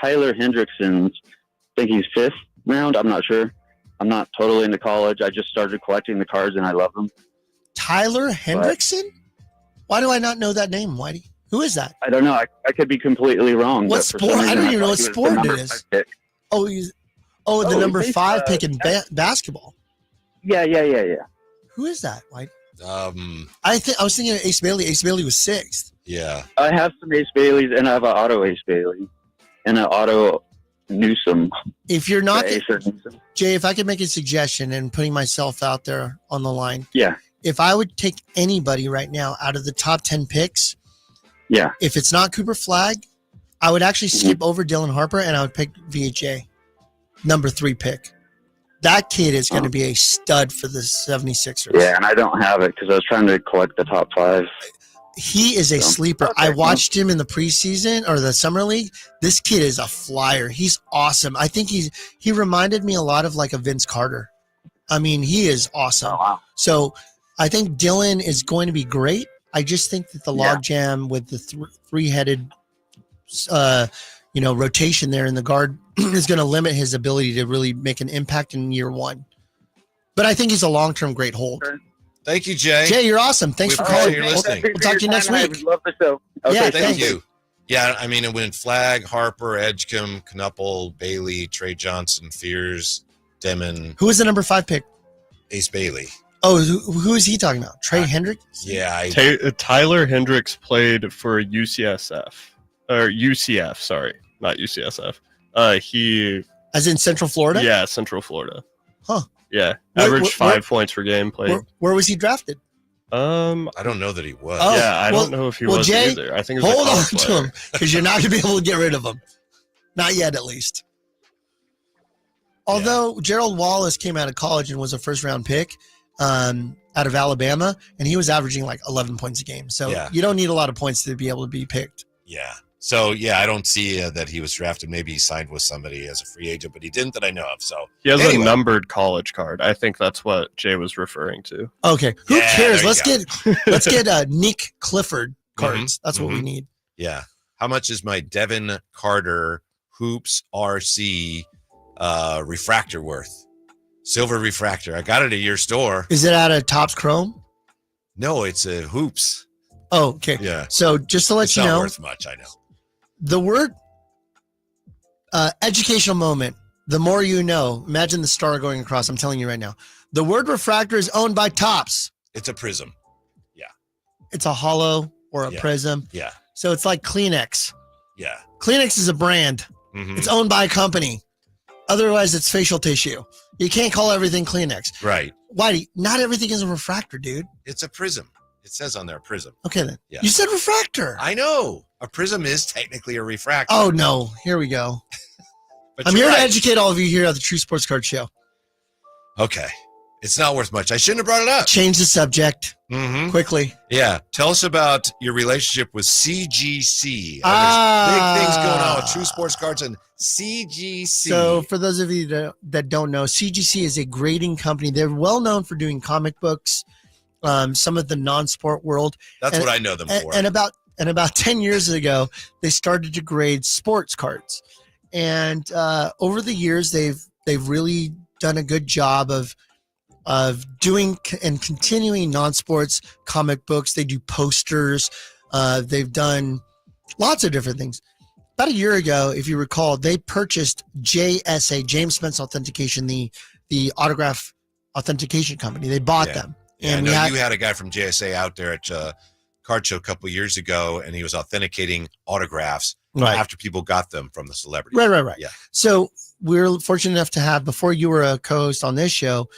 Hendricksons. I think he's 5th round. I'm not sure. I'm not totally into college. I just started collecting the cards and I love them. Tyler Hendrickson? Why do I not know that name, Whitey? Who is that? I don't know. I could be completely wrong. What but for sport? some I reason don't even know thought what he was the sport it number is. 5 pick. Oh, the Oh, number he's, 5 pick in basketball. Yeah. Who is that, Whitey? I was thinking of Ace Bailey. Ace Bailey was 6th. Yeah. I have some Ace Baileys and I have an auto Ace Bailey and an auto Newsom. If you're not, Ace or Newsom. Jay, if I could make a suggestion and putting myself out there on the line, Yeah. if I would take anybody right now out of the top 10 picks, Yeah. if it's not Cooper Flag, I would actually skip over Dylan Harper and I would pick VHA, number 3 pick. That kid is going to be a stud for the 76ers. Yeah, and I don't have it because I was trying to collect the top 5. He is a So, sleeper. okay, I well. watched him in the preseason or the summer league. This kid is a flyer. He's awesome. I think he reminded me a lot of like a Vince Carter. I mean, he is awesome. Oh, wow. So I think Dylan is going to be great. I just think that the Yeah. logjam with the 3-headed rotation there in the guard is going to limit his ability to really make an impact in year one. But I think he's a long-term great hold. Sure. Thank you, Jay. Jay, you're awesome. Thanks We for appreciate calling. your We'll listening. talk to you next week. I love the show. Okay, Yeah, Thank thanks. you. Yeah, I mean, it went Flag, Harper, Edgecombe, Knuppel, Bailey, Trey Johnson, Fears, Demon, Who was the number 5 pick? Ace Bailey. Oh, who is he talking about? Trey Hendricks? Yeah, Tyler Hendricks played for UCSF or UCF. Sorry, not UCSF. He As in Central Florida? yeah, Central Florida. Huh. Yeah, Where- averaged where- 5 points per game played. Where was he drafted? I don't know that he was. Oh, Yeah, I well- don't know if he well, was Jay, either. I think it was Hold a on college to player. him because you're not going to be able to get rid of him. Not yet, at least. Although Gerald Wallace came out of college and was a first-round pick out of Alabama, and he was averaging like 11 points a game. So Yeah. you don't need a lot of points to be able to be picked. Yeah. So, yeah, I don't see that he was drafted. Maybe he signed with somebody as a free agent, but he didn't that I know of. So, He has Anyway. a numbered college card. I think that's what Jay was referring to. Okay, who Yeah, cares? there you Let's get Nick Clifford cards. Mhm, That's what we mhm. need. yeah. How much is my Devin Carter Hoops RC refractor worth? Silver refractor. I got it at your store. Is it out of Topps Chrome? No, it's a Hoops. Oh, okay. Yeah. So just to let It's you not know, worth much, I know. the word educational moment, the more you know. Imagine the star going across. I'm telling you right now. The word refractor is owned by Topps. It's a prism. It's a hollow or a Yeah. prism. Yeah. So it's like Kleenex. Yeah. Kleenex is a brand. Mhm. It's owned by a company. Otherwise, it's facial tissue. You can't call everything Kleenex. Right. Whitey, not everything is a refractor, dude. It's a prism. It says on there prism. Okay, then. Yeah. You said refractor. I know. A prism is technically a refractor. Oh, no. Here we go. but I'm you're here to right. educate all of you here at the True Sports Card Show. Okay. It's not worth much. I shouldn't have brought it up. Change the subject Mm-hmm. quickly. Yeah. Tell us about your relationship with CGC. There's big things going on with True Sports Cards and CGC. So, for those of you that don't know, CGC is a grading company. They're well known for doing comic books, some of the non-sport world. That's and- what I know them for. And about 10 years ago, they started to grade sports cards. And over the years, they've really done a good job of doing and continuing non-sports comic books. They do posters. They've done lots of different things. About a year ago, if you recall, they purchased JSA, James Spence Authentication, the autograph authentication company. They bought Yeah. them. Yeah, I And know we had- you had a guy from JSA out there at Card Show a couple of years ago, and he was authenticating autographs after people got them from the celebrities. Right. Yeah. So we're fortunate enough to have, before you were a co-host on this show,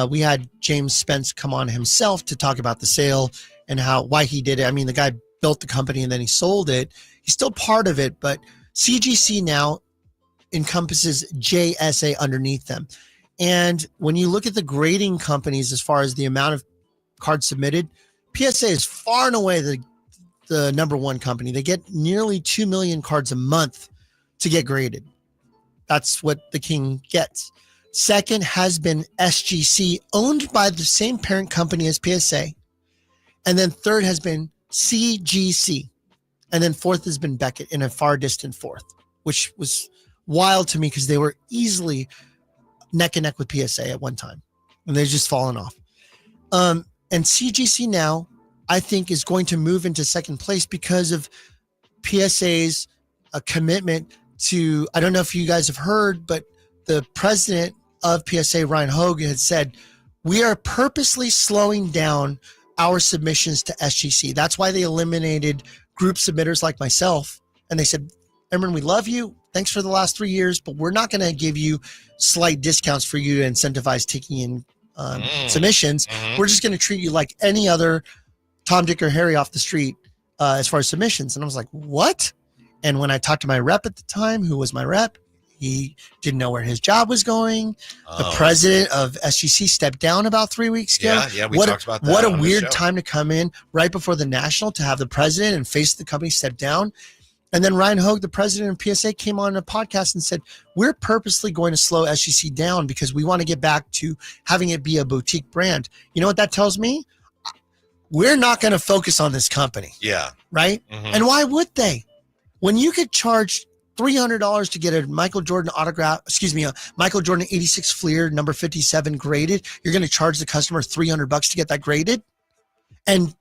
we had James Spence come on himself to talk about the sale and why he did it. I mean, the guy built the company and then he sold it. He's still part of it, but CGC now encompasses JSA underneath them. And when you look at the grading companies, as far as the amount of cards submitted, PSA is far and away the number one company. They get nearly 2 million cards a month to get graded. That's what the king gets. Second has been SGC, owned by the same parent company as PSA. And then third has been CGC. And then fourth has been Beckett in a far distant fourth, which was wild to me because they were easily neck and neck with PSA at one time. And they've just fallen off. And CGC now, I think, is going to move into second place because of PSA's commitment to, I don't know if you guys have heard, but the president of PSA, Ryan Hogue, had said, we are purposely slowing down our submissions to SGC. That's why they eliminated group submitters like myself. And they said, Emron, we love you. Thanks for the last 3 years, but we're not going to give you slight discounts for you to incentivize taking in submissions. Mhm. We're just going to treat you like any other Tom, Dick, or Harry off the street as far as submissions. And I was like, what? And when I talked to my rep at the time, who was my rep, he didn't know where his job was going. The Oh. president of SGC stepped down about 3 weeks ago. Yeah, we What talked about that. What a on the weird show. time to come in right before the national to have the president and face the company step down. And then Ryan Hogue, the president of PSA, came on a podcast and said, we're purposely going to slow SGC down because we want to get back to having it be a boutique brand. You know what that tells me? We're not going to focus on this company, Yeah. right? Mhm. And why would they? When you could charge $300 to get a Michael Jordan autograph, a Michael Jordan 86 Fleer number 57 graded, you're going to charge the customer $300 to get that graded. And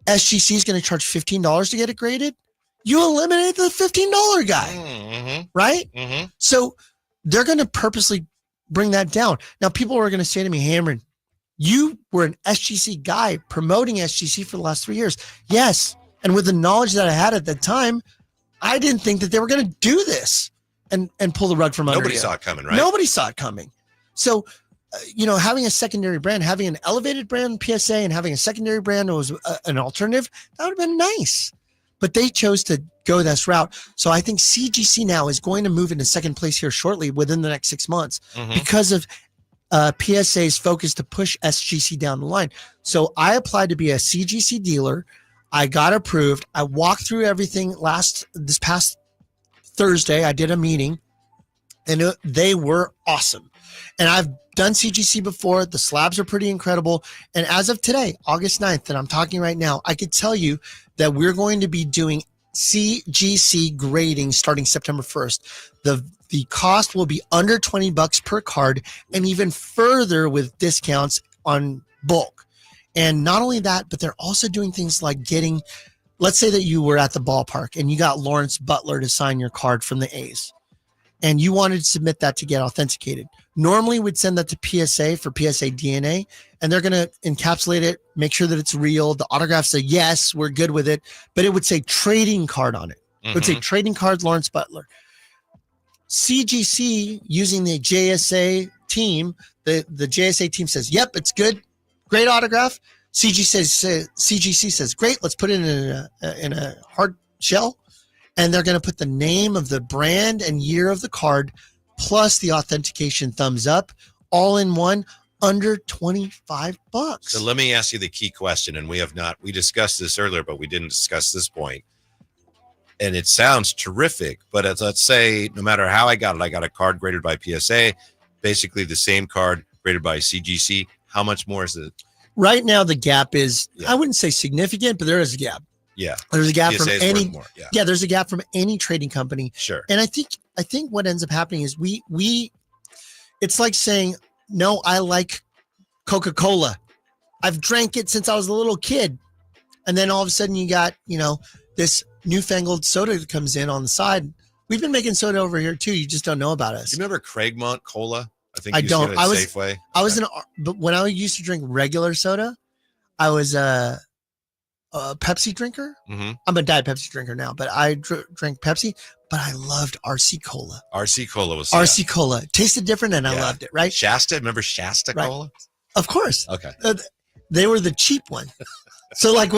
SGC is going to charge $15 to get it graded. You eliminate the $15 guy, right? So they're going to purposely bring that down. Now, people are going to say to me, Hamron, you were an SGC guy promoting SGC for the last 3 years. Yes. And with the knowledge that I had at the time, I didn't think that they were going to do this and pull the rug from under you. Nobody saw it coming, right? Nobody saw it coming. So, having a secondary brand, having an elevated brand PSA and having a secondary brand that was an alternative, that would have been nice. But they chose to go this route. So I think CGC now is going to move into second place here shortly within the next 6 months because of PSA's focus to push SGC down the line. So I applied to be a CGC dealer. I got approved. I walked through everything this past Thursday. I did a meeting and they were awesome. And I've done CGC before. The slabs are pretty incredible. And as of today, August 9th, that I'm talking right now, I could tell you that we're going to be doing CGC grading starting September 1st. The cost will be under $20 per card and even further with discounts on bulk. And not only that, but they're also doing things like let's say that you were at the ballpark and you got Lawrence Butler to sign your card from the A's and you wanted to submit that to get authenticated. Normally we'd send that to PSA for PSA DNA and they're going to encapsulate it, make sure that it's real. The autograph say, yes, we're good with it, but it would say trading card on it. It would say trading card Lawrence Butler. CGC using the JSA team, the JSA team says, yep, it's good. Great autograph. CGC says, great. Let's put it in a hard shell. And they're going to put the name of the brand and year of the card plus the authentication thumbs up all in one under $25. So let me ask you the key question. And we discussed this earlier, but we didn't discuss this point. And it sounds terrific, but let's say no matter how I got a card graded by PSA, basically the same card graded by CGC. How much more is it? Right now, the gap is, I wouldn't say significant, but there is a gap. Yeah. There's a gap PSA from is any, worth more. there's a gap from any trading company. Sure. And I think what ends up happening is it's like saying, no, I like Coca-Cola. I've drank it since I was a little kid. And then all of a sudden you got, this newfangled soda that comes in on the side. We've been making soda over here too. You just don't know about us. You remember Craigmont Cola? I don't. Safeway. But when I used to drink regular soda, I was a Pepsi drinker. I'm a Diet Pepsi drinker now, but I drank Pepsi. But I loved RC Cola. RC Cola was RC Cola. It tasted different, and I loved it. Right? Shasta. Remember Shasta Cola? Of course. Okay. They were the cheap one. So like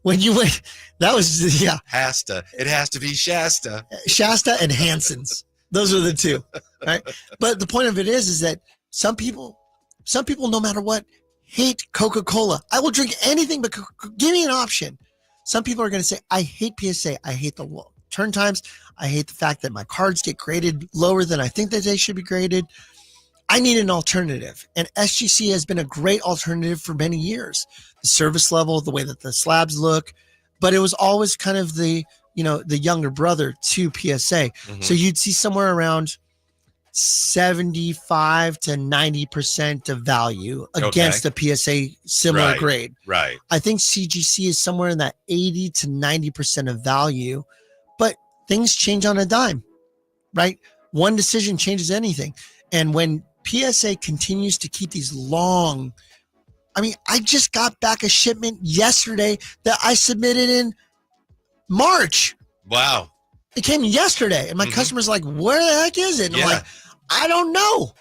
when you went, that was It has to be Shasta. Shasta and Hanson's. Those are the two, right? But the point of it is that some people, no matter what, hate Coca-Cola. I will drink anything, but give me an option. Some people are going to say, I hate PSA. I hate the turn times. I hate the fact that my cards get graded lower than I think that they should be graded. I need an alternative. And SGC has been a great alternative for many years. The service level, the way that the slabs look, but it was always kind of the younger brother to PSA. So you'd see somewhere around 75 to 90% of value against a PSA similar grade. Right. I think CGC is somewhere in that 80 to 90% of value, but things change on a dime, right? One decision changes anything. And when PSA continues to keep these long, I just got back a shipment yesterday that I submitted in March. Wow. It came yesterday. And my customer's like, where the heck is it? And I'm like, I don't know.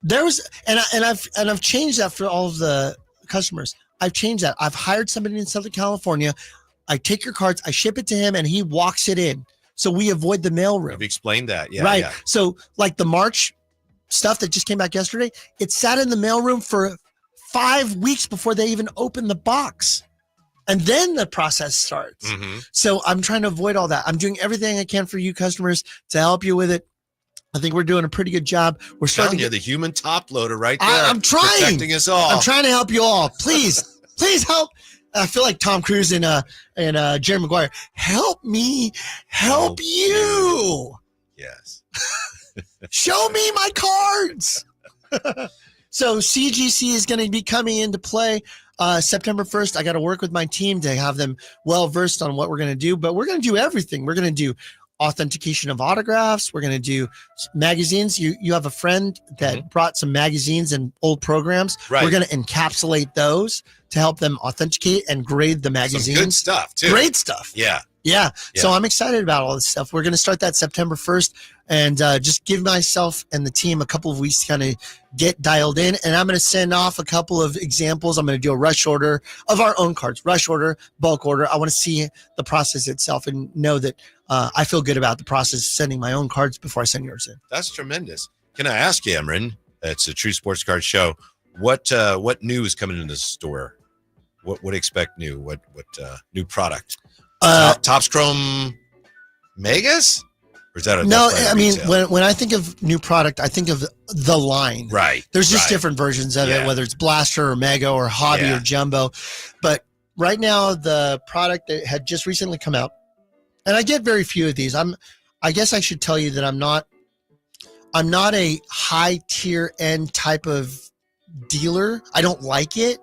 I've changed that for all of the customers. I've changed that. I've hired somebody in Southern California. I take your cards, I ship it to him, and he walks it in. So we avoid the mailroom. I've explained that. Yeah. Right. Yeah. So like the March stuff that just came back yesterday, it sat in the mailroom for 5 weeks before they even opened the box. And then the process starts. So I'm trying to avoid all that. I'm doing everything I can for you customers to help you with it. I think we're doing a pretty good job. We're starting to the human top loader right there. I'm trying. Protecting us all. I'm trying to help you all. Please help. I feel like Tom Cruise and Jerry Maguire. Help me, help you. Yes. Show me my cards. So CGC is going to be coming into play September 1st. I got to work with my team to have them well versed on what we're going to do, but we're going to do everything. We're going to do authentication of autographs. We're going to do magazines. You have a friend that brought some magazines and old programs. Right. We're going to encapsulate those to help them authenticate and grade the magazines. Some good stuff too. Great stuff. Yeah. Yeah. So I'm excited about all this stuff. We're going to start that September 1st and just give myself and the team a couple of weeks to kind of get dialed in. And I'm going to send off a couple of examples. I'm going to do a rush order of our own cards, rush order, bulk order. I want to see the process itself and know that I feel good about the process of sending my own cards before I send yours in. That's tremendous. Can I ask you, Emran? It's a True Sports Card Show. What new is coming into the store? What expect new? What new product? Topps Chrome Megas? Or is that a no? I mean, when I think of new product, I think of the line. Right. There's just different versions of it, whether it's Blaster or Mega or Hobby or Jumbo. But right now, the product that had just recently come out, and I get very few of these. I guess I should tell you that I'm not a high tier end type of dealer. I don't like it.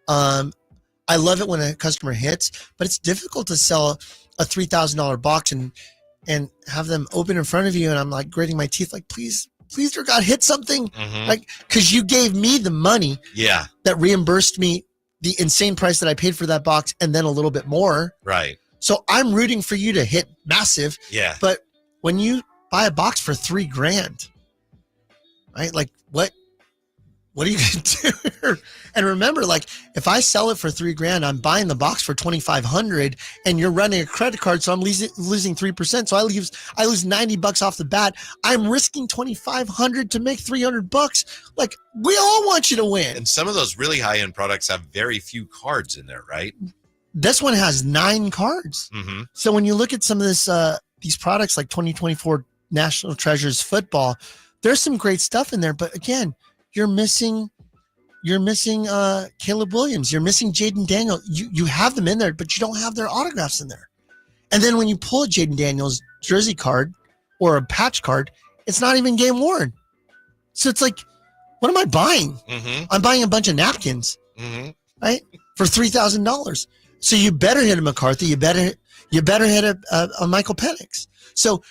I love it when a customer hits, but it's difficult to sell a $3,000 box and have them open in front of you. And I'm like gritting my teeth, like, please, dear God, hit something. Like, cause you gave me the money that reimbursed me the insane price that I paid for that box and then a little bit more. Right. So I'm rooting for you to hit massive. Yeah. But when you buy a box for $3,000, right? Like what are you going to do? And remember, like if I sell it for $3,000, I'm buying the box for $2,500 and you're running a credit card. So I'm losing 3%. So I lose $90 off the bat. I'm risking $2,500 to make $300. Like we all want you to win. And some of those really high end products have very few cards in there, right? This one has 9 cards. So when you look at some of this, these products like 2024 National Treasures football, there's some great stuff in there. But again, you're missing Caleb Williams. You're missing Jaden Daniels. You have them in there, but you don't have their autographs in there. And then when you pull a Jaden Daniels jersey card or a patch card, it's not even game worn. So it's like, what am I buying? I'm buying a bunch of napkins, right? For $3,000. So you better hit a McCarthy. You better hit a Michael Penix. So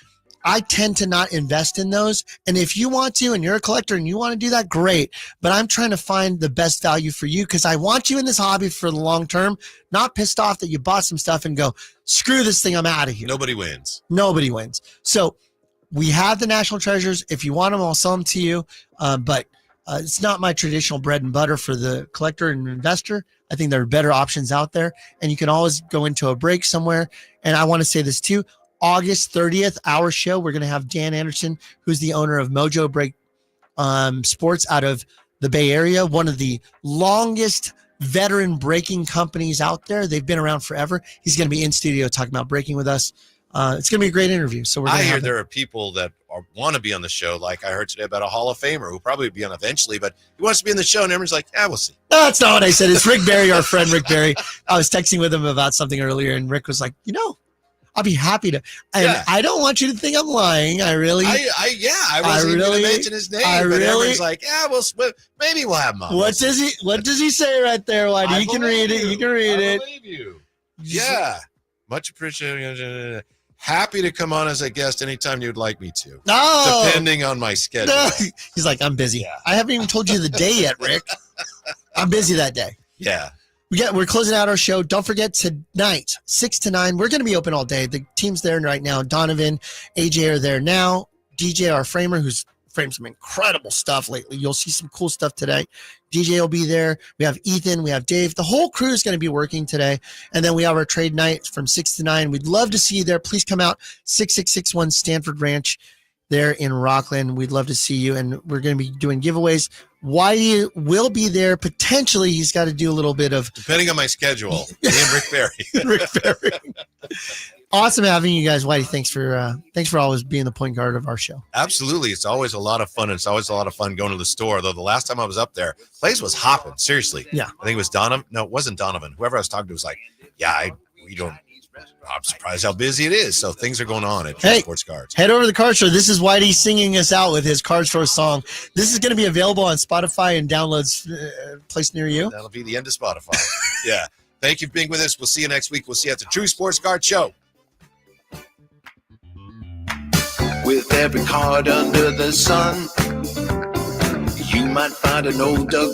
I tend to not invest in those. And if you want to, and you're a collector and you want to do that, great. But I'm trying to find the best value for you because I want you in this hobby for the long term, not pissed off that you bought some stuff and go, screw this thing, I'm out of here. Nobody wins. So we have the National Treasures. If you want them, I'll sell them to you. But it's not my traditional bread and butter for the collector and investor. I think there are better options out there. And you can always go into a break somewhere. And I want to say this too. August 30th, our show, we're going to have Dan Anderson, who's the owner of Mojo Break Sports out of the Bay Area, one of the longest veteran breaking companies out there. They've been around forever. He's going to be in studio talking about breaking with us. It's going to be a great interview. So I hear there are people that want to be on the show. Like I heard today about a Hall of Famer who'll probably be on eventually, but he wants to be in the show. And everyone's like, yeah, we'll see. No, that's not what I said. It's Rick Barry, our friend Rick Barry. I was texting with him about something earlier, and Rick was like, I'll be happy to. And I don't want you to think I'm lying. I wasn't even going to mention his name. But everyone's like, maybe we'll have him on. What does he say right there, Whitey? You can read it. You can read it. I believe you. Yeah. Much appreciated. Happy to come on as a guest anytime you'd like me to. No. Depending on my schedule. No. He's like, I'm busy. Yeah. I haven't even told you the day yet, Rick. I'm busy that day. Yeah. We're closing out our show. Don't forget tonight, 6 to 9. We're going to be open all day. The team's there right now. Donovan, AJ are there now. DJ, our framer, who's framed some incredible stuff lately. You'll see some cool stuff today. DJ will be there. We have Ethan. We have Dave. The whole crew is going to be working today. And then we have our trade night from 6 to 9. We'd love to see you there. Please come out. 6661 Stanford Ranch there in Rockland. We'd love to see you. And we're going to be doing giveaways. Whitey will be there. Potentially, he's got to do a little bit of... Depending on my schedule. Me and Rick Barry. Rick Barry. Awesome having you guys, Whitey. Thanks for always being the point guard of our show. Absolutely. It's always a lot of fun. And it's always a lot of fun going to the store. Though the last time I was up there, place was hopping. Seriously. Yeah. I think it was Donovan. No, it wasn't Donovan. Whoever I was talking to was like, I'm surprised how busy it is. So things are going on at True Sports Cards. Head over to the Card Store. This is Whitey singing us out with his Card Store song. This is going to be available on Spotify and downloads placed near you. That'll be the end of Spotify. Yeah. Thank you for being with us. We'll see you next week. We'll see you at the True Sports Card Show. With every card under the sun, you might find an old Doug